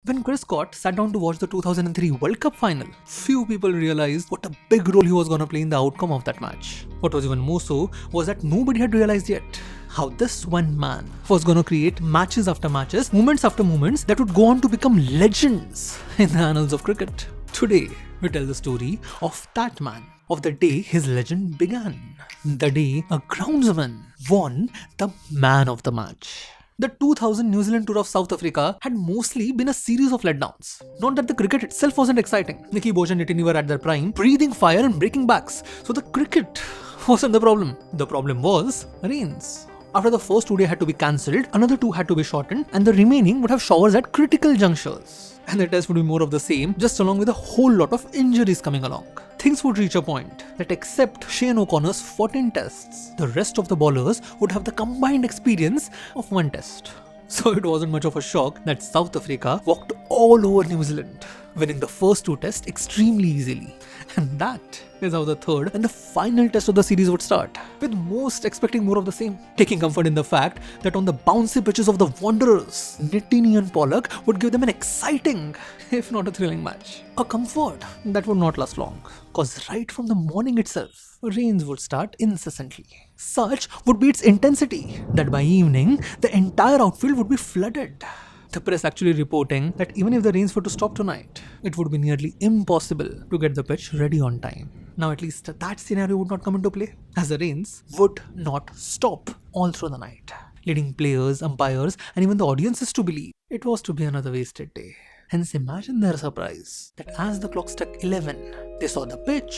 When Chris Scott sat down to watch the 2003 World Cup final, few people realized what a big role he was going to play in the outcome of that match. What was even more so was that nobody had realized yet how this one man was going to create matches after matches, moments after moments that would go on to become legends in the annals of cricket. Today, we tell the story of that man, of the day his legend began, the day a groundsman won the man of the match. The 2000 New Zealand tour of South Africa had mostly been a series of letdowns. Not that the cricket itself wasn't exciting. Nicky Bosch and Nitini were at their prime, breathing fire and breaking backs. So the cricket wasn't the problem. The problem was rains. After the first 2 days had to be cancelled, another 2 had to be shortened, and the remaining would have showers at critical junctures. And the test would be more of the same, just along with a whole lot of injuries coming along. Things would reach a point that except Shane O'Connor's 14 tests, the rest of the bowlers would have the combined experience of 1 test. So it wasn't much of a shock that South Africa walked all over New Zealand, winning the first 2 tests extremely easily. And that is how the third and the final test of the series would start, with most expecting more of the same, taking comfort in the fact that on the bouncy pitches of the Wanderers, Nitini and Pollock would give them an exciting, if not a thrilling match. A comfort that would not last long, cause right from the morning itself, rains would start incessantly. Such would be its intensity that by evening, the entire outfield would be flooded. The press actually reporting that even if the rains were to stop tonight, it would be nearly impossible to get the pitch ready on time. Now at least that scenario would not come into play, as the rains would not stop all through the night, leading players, umpires and even the audiences to believe it was to be another wasted day. Hence imagine their surprise that as the clock struck 11, they saw the pitch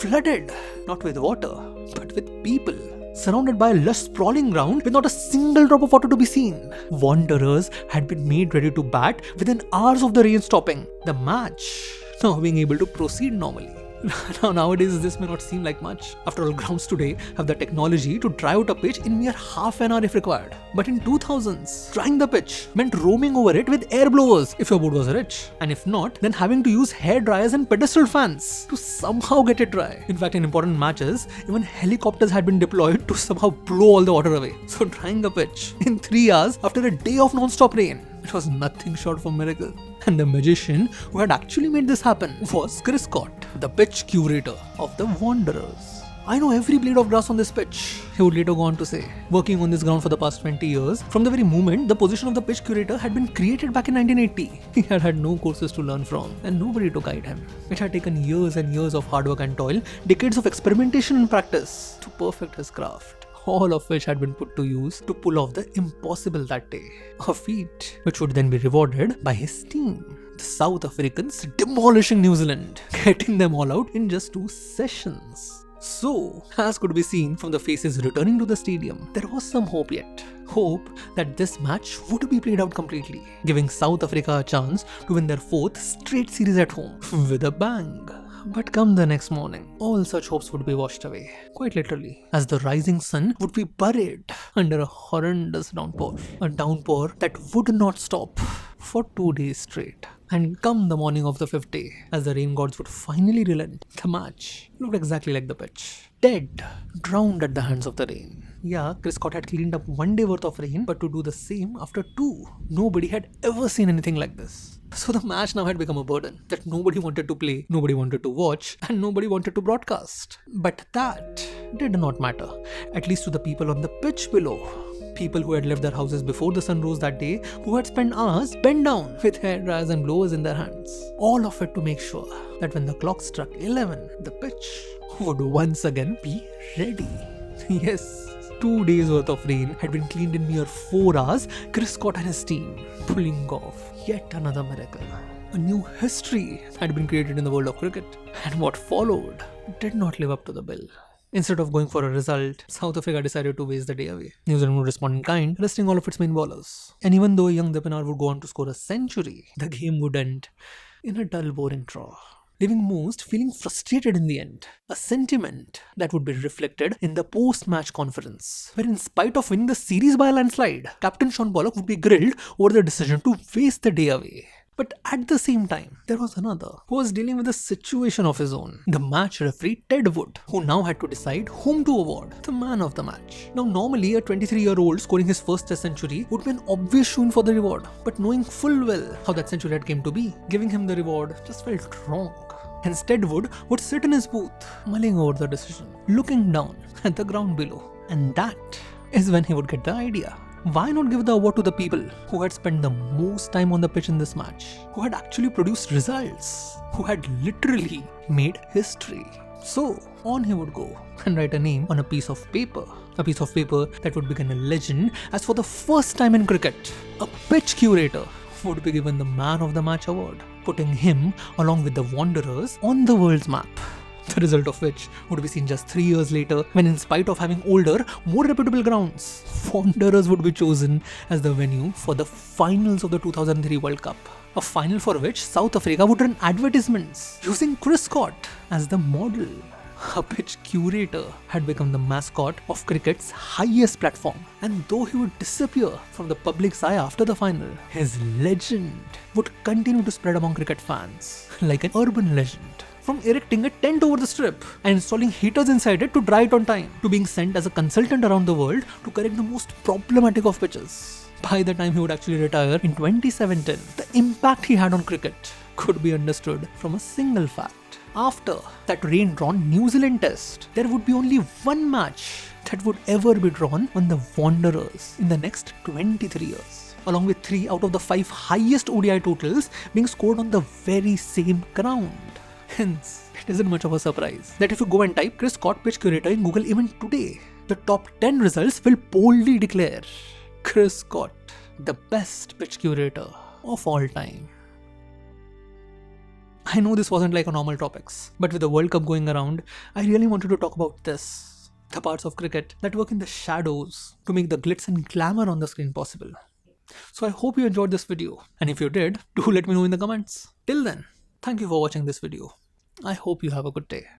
flooded, not with water, but with people, surrounded by a lush sprawling ground with not a single drop of water to be seen. Wanderers had been made ready to bat within hours of the rain stopping. The match now being able to proceed normally. Now nowadays this may not seem like much. After all, grounds today have the technology to dry out a pitch in mere half an hour if required. But in 2000s, drying the pitch meant roaming over it with air blowers if your board was rich. And if not, then having to use hair dryers and pedestal fans to somehow get it dry. In fact, in important matches, even helicopters had been deployed to somehow blow all the water away. So drying a pitch in 3 hours after a day of non-stop rain, it was nothing short of a miracle. And the magician who had actually made this happen was Chris Scott, the pitch curator of the Wanderers. I know every blade of grass on this pitch, he would later go on to say. Working on this ground for the past 20 years, from the very moment the position of the pitch curator had been created back in 1980, he had had no courses to learn from and nobody to guide him. It had taken years and years of hard work and toil, decades of experimentation and practice to perfect his craft, all of which had been put to use to pull off the impossible that day. A feat which would then be rewarded by his team, the South Africans demolishing New Zealand, getting them all out in just 2 sessions. So, as could be seen from the faces returning to the stadium, there was some hope yet. Hope that this match would be played out completely, giving South Africa a chance to win their 4th straight series at home with a bang. But come the next morning, all such hopes would be washed away, quite literally, as the rising sun would be buried under a horrendous downpour. A downpour that would not stop for 2 days straight. And come the morning of the 5th day, as the rain gods would finally relent, the match looked exactly like the pitch. Dead, drowned at the hands of the rain. Yeah, Chris Scott had cleaned up 1 day worth of rain, but to do the same after 2. Nobody had ever seen anything like this. So the match now had become a burden that nobody wanted to play, nobody wanted to watch, and nobody wanted to broadcast. But that did not matter, at least to the people on the pitch below. People who had left their houses before the sun rose that day, who had spent hours bent down with hair dryers and blowers in their hands. All of it to make sure that when the clock struck 11, the pitch would once again be ready. Yes, 2 days worth of rain had been cleaned in mere 4 hours. Chris Scott and his team pulling off yet another miracle. A new history had been created in the world of cricket, and what followed did not live up to the bill. Instead of going for a result, South Africa decided to waste the day away. New Zealand would respond in kind, resting all of its main bowlers. And even though young Depanar would go on to score a century, the game would end in a dull, boring draw, leaving most feeling frustrated in the end. A sentiment that would be reflected in the post-match conference, where in spite of winning the series by a landslide, Captain Sean Pollock would be grilled over the decision to waste the day away. But at the same time, there was another who was dealing with a situation of his own. The match referee Ted Wood, who now had to decide whom to award the man of the match. Now normally a 23-year-old scoring his first test century would be an obvious shoon for the reward, but knowing full well how that century had came to be, giving him the reward just felt wrong. Instead, Wood would sit in his booth, mulling over the decision, looking down at the ground below. And that is when he would get the idea. Why not give the award to the people who had spent the most time on the pitch in this match, who had actually produced results, who had literally made history? So on he would go and write a name on a piece of paper that would become a legend, as for the first time in cricket, a pitch curator would be given the man of the match award, putting him along with the Wanderers on the world's map. The result of which would be seen just 3 years later, when in spite of having older, more reputable grounds, Wanderers would be chosen as the venue for the finals of the 2003 World Cup. A final for which South Africa would run advertisements using Chris Scott as the model. A pitch curator had become the mascot of cricket's highest platform, and though he would disappear from the public's eye after the final, his legend would continue to spread among cricket fans like an urban legend. From erecting a tent over the strip and installing heaters inside it to dry it on time, to being sent as a consultant around the world to correct the most problematic of pitches. By the time he would actually retire in 2017, the impact he had on cricket could be understood from a single fact. After that rain-drawn New Zealand test, there would be only one match that would ever be drawn on the Wanderers in the next 23 years, along with 3 out of the 5 highest ODI totals being scored on the very same ground. Hence, it isn't much of a surprise that if you go and type Chris Scott pitch curator in Google even today, the top 10 results will boldly declare Chris Scott the best pitch curator of all time. I know this wasn't like a normal topics, but with the World Cup going around, I really wanted to talk about this. The parts of cricket that work in the shadows to make the glitz and glamour on the screen possible. So I hope you enjoyed this video, and if you did, do let me know in the comments. Till then, thank you for watching this video. I hope you have a good day.